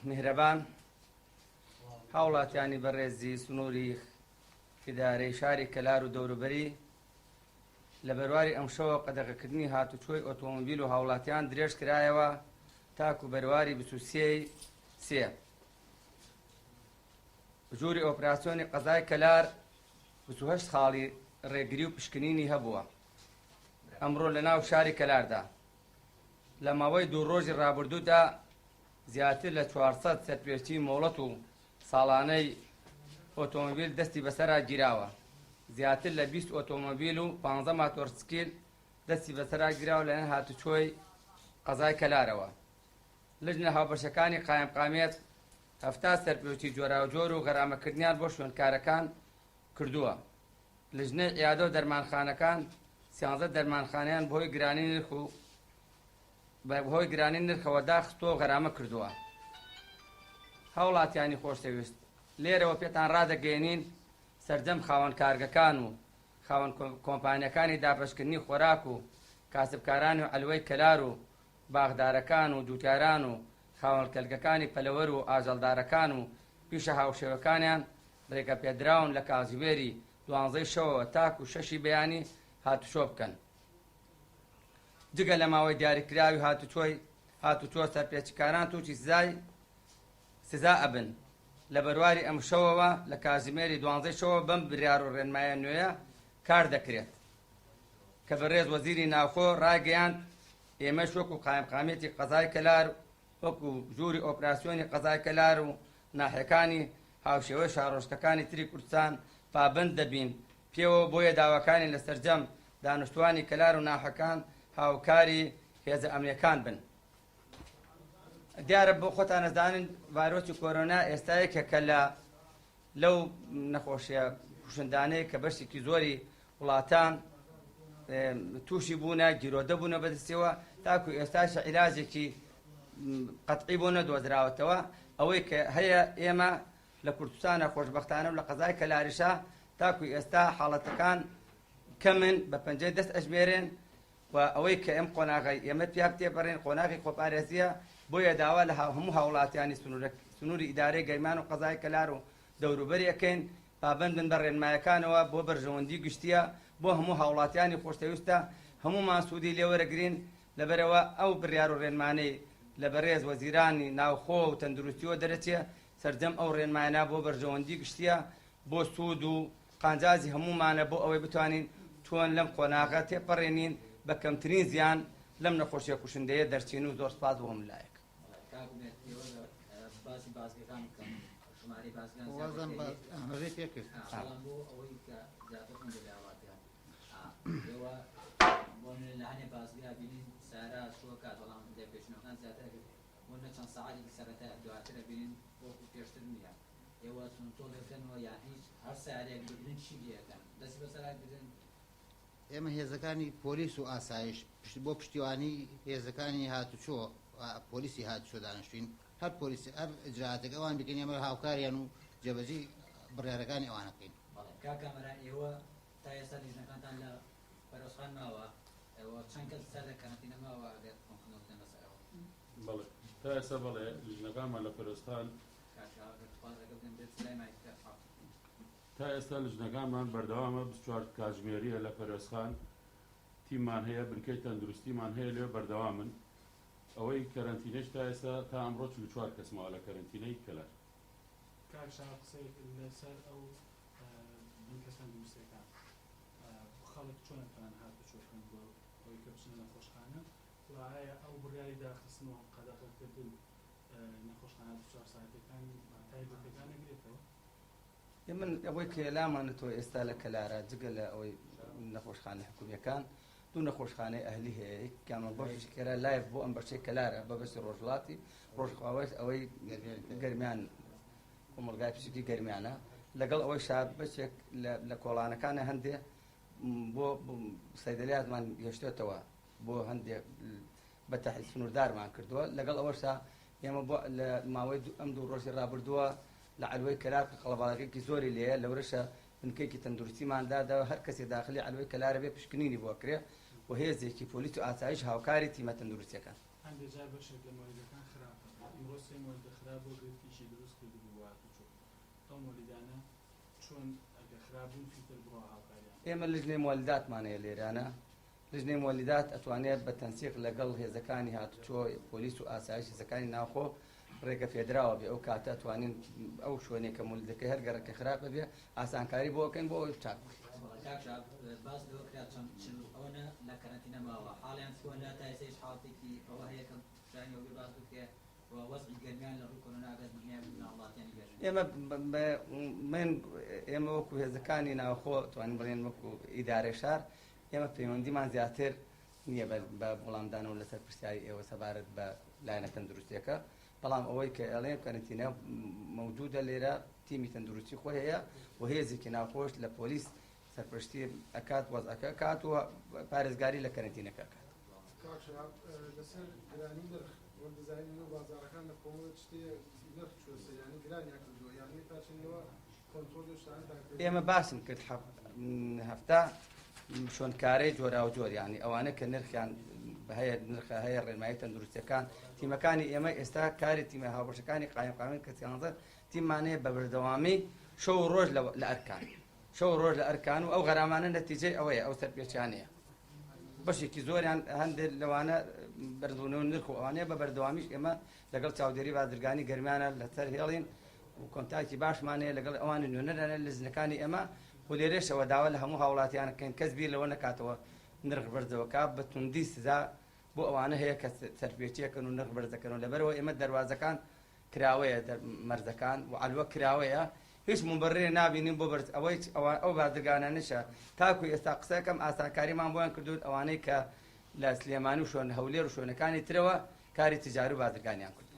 میهرەبان هاوڵاتیانی بەڕێزی سنووری ئیدارەی شاری کەلار و دەوروبەری لە بەرواری ئەم شەوە قەدەغەکردنی هاتوچۆی ئۆتۆمۆبیل و هاوڵاتیان درێژ کرایەوە تاکو بەرواری 23 ژووری ئۆپراسیۆنی قەزای کەلار 28 خاڵی ڕێگری و پشکنینی هەبووە ئەمڕۆ لە ناو شاری کەلاردا. لە ماوەی دوو ڕۆژی ڕابردوودا زیاتر لە 400 سەرپێچی مۆڵەت و ساڵانەی ئۆتۆمۆبیل دەستی بەسەرا گیراوە. زیاتر لە 20 ئۆتۆمۆبیل و 15 ماتۆرسکیل دەستی بەسەرا گیراوە لەنێ هاتوچۆی قەزای کەلارەوە. لجنە هاوبەشەکانی قایمقامێت 70 سەرپێچی جۆراوجۆر و غەرامەکردنیان بۆ شوێنکارەکان کردووە. لجنەی عیادە و دەرمانخانەکان 13 دەرمانخانەیان بەهۆی گرانی نرخەوە داخستۆ و غەرامە کردووە. هاوڵاتیانی خۆشەویست، لێرەوە پێتان ڕادەگەێنین سەرجەم خاوەن کارگەکان و خاوەن کۆمپانیەکانی دابەشکردنی خۆراک و کاسبکارانی و ئەلوەی کەلار و باغدارەکان و دووتیاران و خاوەن کەلگەکانی پەلەوەر و ئاژەڵدارەکان و پیشە هاوشێوەکانیان ڕێگە پێدراون لە کاتژمێری 12 شەوەوە تاکو 6 بەیانی هاتوچۆ بکەن. جگە لە ماوەی دیاریکراوی هاتوچۆ سەرپێچکاران تووشی سزا ئەبن. لە بەرواری ئەم شەوەوە لە کاتژمێری 12 شەوە بەم بڕیار و ڕێنمایە نوێیە کار دەکرێت کە بەڕێز وەزیری ناوخۆ ڕاگەیاند ئێمەش وەکو قایمقامێتی قەزای کەلار وەکو ژووری ئۆپراسیۆنی قەزای کەلار و ناحیەکانی هاوشێوەی شارۆچکەکانی تری کوردستان پابند دەبین پێوە بۆیە داواکانی لە سەرجەم دانیشتوانی کەلار و ناحەکان هاوکاری هێزە ئەمنیەکان بن. دیارە بۆ خۆتان نەزانن ڤایرۆسی کۆرۆنا ئێستایەکە کە لەو نەخۆشیە کوشندانەیە کە بەشێکی زۆری وڵاتان تووشی بوونە گیرۆدە بوونە بەدەستیەوە تاکو ئێستاشە عیلاجێکی قەتعی بۆ نەدۆزراوەتەوە ئەوەی کە هەیە ئێمە لە کوردستانە خۆشبەختانە و لە قەزای کەلاریشا تاکو ئێستا حاڵەتەکان کەمن بە پەنجەی دەست ئەژمێرێن و ئەوەی کە ئەم قۆناغی ئێمە پیا بتێپەڕێن قۆناغی خۆپارێزیە بۆیە داوا لە هەموو هاوڵاتیانی سنووری ئیدارەی گەرمان و قەزای کەلار و دەوروبەری ئەکەین پابندن بە ڕێنمایەکانەوە بۆ بەرژەوەندی گشتیە بۆ هەموو هاوڵاتیانی خۆشەویستە هەموومان سوودی لێوەرەگرین لەبەرەوە ئەو بڕیار و ڕێنمانەی لە بەڕێز وەزیرانی ناوخۆ و تەندروستیەوە دەرەچێ سەرجەم ئەو ڕێنمایانە بۆ بەرژەوەندی گشتیە بۆ سوود و قانجازی هەموومانە بۆ ئەوەی بتوانین چۆن لەم قۆناغە تێپەڕێنین بە کەمترین زیان لەم نەخۆشیە کوشندەیە دەرچین و زۆر سپاس بۆ هەمولایەک. باسی بازگەکان بکەم ژمارەی بازگان هەڕێ پێکرد بۆ ئەوەی کە زیاترتون دەداواتیان ئێوە بۆ لە هەنێ بازگرا بینین سارا شووە کات بەڵام لە پێشنەوەکان زیاتر بۆ نە چەند سەعاتی سەرەتا دواترە بینین وەکو پێشتر نییە ئێوە چۆن دەکەنەوە یان هیچ هەر سارێک ببینن چی لێەکەن دەستی بەسەرا بدن. ئێمە هێزەکانی پۆلیس و ئاسایش بۆ پشتیوانی هێزەکانی هاتوچۆ پۆلیسی هاتوچۆ دانیشتوین هەر پۆلیسی هەر ئجراتێک ئەوان بکەین ئێمە هاوکاریان و جێبەجێ بڕیارەکانی ئەوانەکەین. کاکەمەرا ئێوە تا ئێستا لیژنەکانتان لە پەرۆسخان ماوە ئێوە چەند کەس سەر لە کەنەتینە ماوە ئەگەر کۆنفرۆنسیان لەسەرەوە؟ بەڵێ تا ئێستا بەڵێ لیژنەکانمان لە پەرۆسخان تا ئێستا لیژنەکانمان بەردەوامە 24 کاتژمێریە لە پەرۆسخان تیممان هەیە بنکەی تەندروستیمان هەیە لێ بەردەوامن ئەوەی کەرەنتینەش تا ئێستا تا ئەمڕۆ 44 کەسمەوە لە کەرەنتینەی کەلار. کاکشا قسەی لەسەر ئەو بنکەستان دووسەکان خەڵک چۆن ئەتوان هاتوچۆکەن بۆ ئەوەی کە بچنە نەخۆشخانە و ئایا ئەو بڕیاری داخستنەوە قەدەغەکردن نەخۆشخانە 24 ساعتەکان تایبەتەکان نەگرێتەوە؟ من ئەوەی کە لامانەتەوە ئێستا لە کەلارە جگە لە ئەوەی نەخۆشخانە حکومیەکان دوو نەخۆشخانەی ئەهلی هەیە یەکیان بەشێکەکە لایف بۆ ئەم بەشەی کەلارە بە بەشی ڕۆژهەڵاتی ڕۆژخاوەش ئەوەی گەرمیان کۆمەلگای پزیشکی گەرمیانە لەگەڵ ئەوەی شاب بەشێک لە کۆڵانەکانە هەندێک بۆ سەیدەلیاتمان گەشتێتەوە بۆ هەندێک بە تەحیل سنووردارمان کردووە لەگەڵ ئەوەشتا ئێمە بۆ لە ماوەی ئەم دوو ڕۆژی ڕابردووە لە علوەی کەلار قەڵەباڵغێکی زۆری لێیە لەورەشە بنکەیەکی تەندروستیماندادەوە هەر کەسێک داخلی علوەی کەلارە بێ پشکنینی بۆ کرێ و هێزێکی پۆلیس و ئاسایش هاوکاری تیمە تەندروستیەکان. هەندێک جار بەشێک لە مۆریدەکان خراپە ئەمڕۆ بۆ سێ مۆردە خراپ بۆ گرفتیشی دروست کرد بوو هاتوچۆ ئەو مۆلیدانە چۆن ئەگە خراپبوون فیتر بڕۆ هاوکاریان ئێمە لژنەی مۆلیداتمانەیە لێرانە لژنەی مۆلیدات ئەتوانێت بە تەنسیق لەگەڵ هێزەکانی هاتوچۆ پۆلیس و ئاسایش هێزەکانی ناوخۆ ڕێگە پێدراوە بێ ئەو کاتە توانین ئەو شوێنێک کە مۆلیدەکەی هەر گەڕەکە خراپە بێ ئاسانکاری بۆ بکەین بۆ ئەوی چاک کاکشاب باس لەوەکرا چەند ئەوەنە لە کەرەنتینە ماوە حاڵیان چۆنە تا ئێستاش حاڵتێکی ئەوە هەیە کە شانی ئەوی باس بکێ وەزعی گەرمیان لە ڕووی کۆرۆناگەت بنیان ناوڵاتیانی بێژن ئێمە وەکو هێزەکانی ناوخۆ توانین بڵێن وەکو ئیدارەی شار ئێمە پەیوەندیمان زیاتر نییە بە وەڵامدانەوە لەسەر پرسیاری ئێوە سەبارەت بە لایەنە تەندروستیەکە بەڵام ئەوەی کە ئەڵێن کەرەنتینە مەوجودە لێرە تیمی تەندروستی خۆی هەیە و هێزێکی ناوخۆش لە پۆلیس سەرپرشتی ئەکات وەزعەکە کات و پارێزگاری لە کەرەنتینەکە کات لەسەر گرانی نرخ وەردەزانین و بازارەکان لە کۆمەڵ شتێ نرخ چۆسە یعنی گرانیان کردووە یعنی پاچینەوە کۆنترۆل شتانتان کرد ئێمە باسم کرد هەفتا شۆنکارەی جۆرا و جۆر یعنی ئەوانە کە نرخیان هەیە نرخە هەیە ڕێنمایی تەندروستیەکان تیمەکانی ئێمە ئێستا کاری تیمە هاوبەشەکانی قایمقامن کە سیانزە تیممانەیە بە بەردەوامی شەو و ڕۆژ لە ئەرکان شەو و ڕۆژ لە ئەرکان و ئەو غەرامانە نەتیجەی ئەوەیە ئەو سەرپێچیانەیە بەشێکی زۆریان هەندێک لەوانە بەردبوونەوە نرخ و ئەوانەیە بە بەردەوامیش ئێمە لەگەڵ چاودێری بازرگانی گەرمیانە لەسەر هێڵین و کۆنتاکی باشمانەیە لەگەڵ ئەوانی نوێنەرانە لە زنەکانی ئێمە و لێرەشەوە داوا لە هەموو هاوڵاتیانەکەین کەس بیر لەوە نکاتەوە نرخ بەرزەوە کا بە توندی سزا بۆ ئەوانە هەیە کە سەرپێچیەکەن و نرخ بەرزەکەنەوە لەبەرەوە ئێمە دەواازەکان کراوەیە مەرزەکان و عەلوە کراوەیە هیچ مبرڕێ نابینین بۆ بەرز ئەوەی ئەو بازرگانانەشە تاکو ئێستا قسەکەم ئاسانکاریمان بۆیان کردوون ئەوانەی کە لە سلێمانی و شوێن هەولێر و شوێنەکانی ترەوە کاری تجاری و بازرگانیان کرد